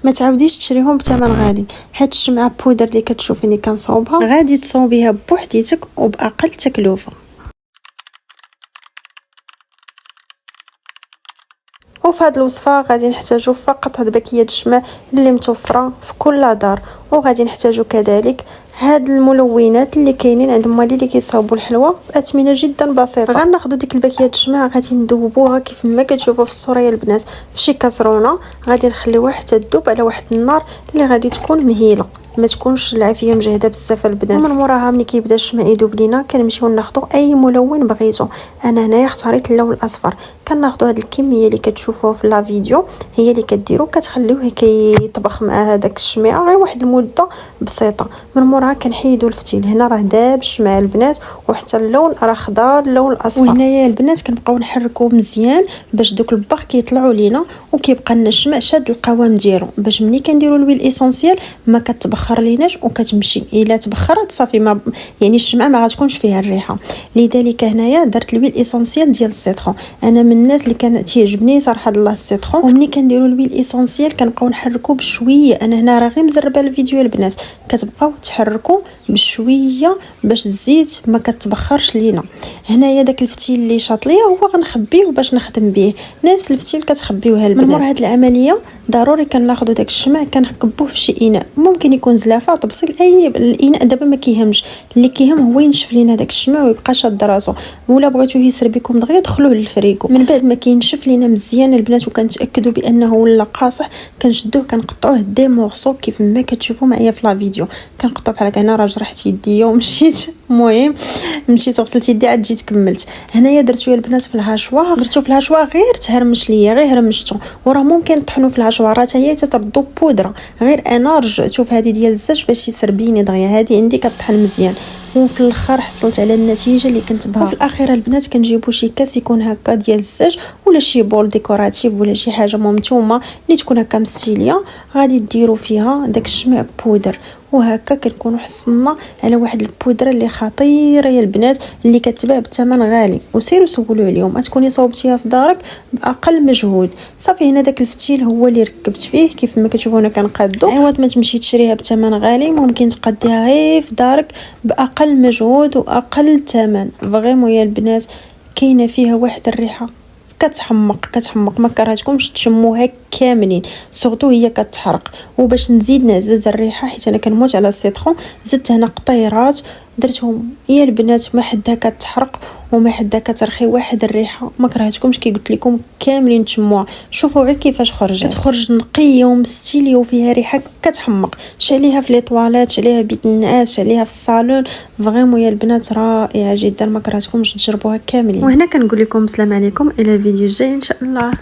ما تعاوديش تشريهم بثمن غالي. هاد الشمعه بودر اللي كتشوفيني كنصاوبها غادي تصاوبيها بوحديتك وباقل تكلفه. وفي هذه الوصفه غادي نحتاجو فقط هاد باكيه الشمع اللي متوفره في كل دار، وغادي نحتاجو كذلك هاد الملونات اللي كاينين عند مالي اللي كيصاوبوا الحلوى باثمنه جدا بسيطه. غناخذوا ديك الباكيه الشمع غادي ندوبوها كيف ما كتشوفوا في الصوره يا البنات في شي كاسرونه، غادي نخليوها حتى تذوب على واحد النار اللي غادي تكون مهيله، ما تكونش العافيه مجهده بزاف البنات. ومن موراها ملي كيبدا الشمع يذوب لينا كنمشيو ناخذوا اي ملون بغيتو. انا هنايا اختاريت اللون الاصفر. كناخذوا هاد الكميه اللي كتشوفوها في لا فيديو هي اللي كديروا، كتخليوه كيطبخ مع هذاك الشمع غير واحد المده بسيطه. من موراها كنحيدوا الفتيل. هنا راه داب الشمع البنات وحتى اللون راه خضر اللون الاصفر. وهنايا البنات كنبقاو نحركوا مزيان باش دوك البخ كيطلعوا لينا وكيبقى لنا الشمع شاد القوام ديالو، باش ملي كنديروا الويل اسونسيال ما كتبخر ليناش وكتمشي. الا تبخرت صافي ما يعني الشمعه ما غتكونش فيها الريحه. لذلك هنايا درت الويل اسونسيال ديال السيترون. انا من الناس اللي كان تيعجبني صراحه الله السيترون. ومني كنديروا الويل اسونسيال كنبقاو نحركوا بشويه. انا هنا راه غير مزربه الفيديو البنات، كتبقاو تحركوا بشويه باش الزيت ما كتبخرش لينا. هنايا داك الفتيل اللي شاط ليا هو غنخبيه باش نخدم به، نفس الفتيل كتخبيوها البنات. من مور هاد العمليه ضروري كناخذوا داك الشمع كنكبوه في شي اناء، ممكن يكون زلافه طبسيل اي الاناء دابا ما كيهمش، اللي كيهم هو ينشف لينا داك الشمع ويبقى شاد راسو. ولا بغيتوه يسر بكم دغيا دخلوه للفريكو. من بعد ما كينشف لينا مزيان البنات وكنتاكدوا بانه ولا قاصح كنشدوه كنقطعوه دي مورسو كيف ما كتشوفوا معايا في لا فيديو. كنقطعو بحال هكا. انا راه جرحت يديا ومشيت المهم مشيت غسلت يدي عاد جيت كملت. هنايا درتو يا البنات في الهاشوا، درتو في الهاشوا غير تهرمش ليا، غير هرمشتو. وراه ممكن تطحنوا في الهاشوا راه هي تتردوا بودره، غير انا رجعتو في هذه ديال الزاج باش يسر بيني دغيا. هذه عندي كطحن مزيان وفي الاخر حصلت على النتيجه اللي كنت بها. وفي الاخير البنات كنجيبوا شي كاس يكون هكا ديال الزاج ولا شي بول ديكوراتيف ولا شي حاجه ممتومه اللي تكون هكا مستيليه، غادي ديروا فيها داك الشمع بودر. وهكا كنكونوا حصلنا على واحد البودره اللي خطيره يا البنات اللي كتباع بالثمن غالي. وسيروا سولوا عليهم تكوني صوبتيها في دارك باقل مجهود. صافي هنا داك الفتيل هو اللي ركبت فيه كيف ما كتشوفونا كنقادو. عوض ما تمشي تشريها بثمن غالي ممكن تقديها غير في دارك باقل مجهود واقل ثمن. فريمون يا البنات كاينه فيها واحد الريحه كتحمق ما كرهتكمش تشموها كاملين، سورتو هي كتحرق. وباش نزيد نعزز الريحه حيت انا كنموت على السيترون زدت هنا قطيرات درتهم يا البنات ما حدها كتحرق وما حدها كترخي واحد الريحه ما كرهتكمش كي قلت لكم كاملين تشموها. شوفوا غير كيفاش خرجت، كتخرج نقيه ومستيليه وفيها ريحه كتحمق. شعليها في لي طواليت، شعليها بيت النعاس، شعليها في الصالون. فريمون يا البنات رائعه جدا ما كرهتكمش تجربوها كاملين. وهنا كنقول لكم السلام عليكم الى الفيديو الجاي ان شاء الله.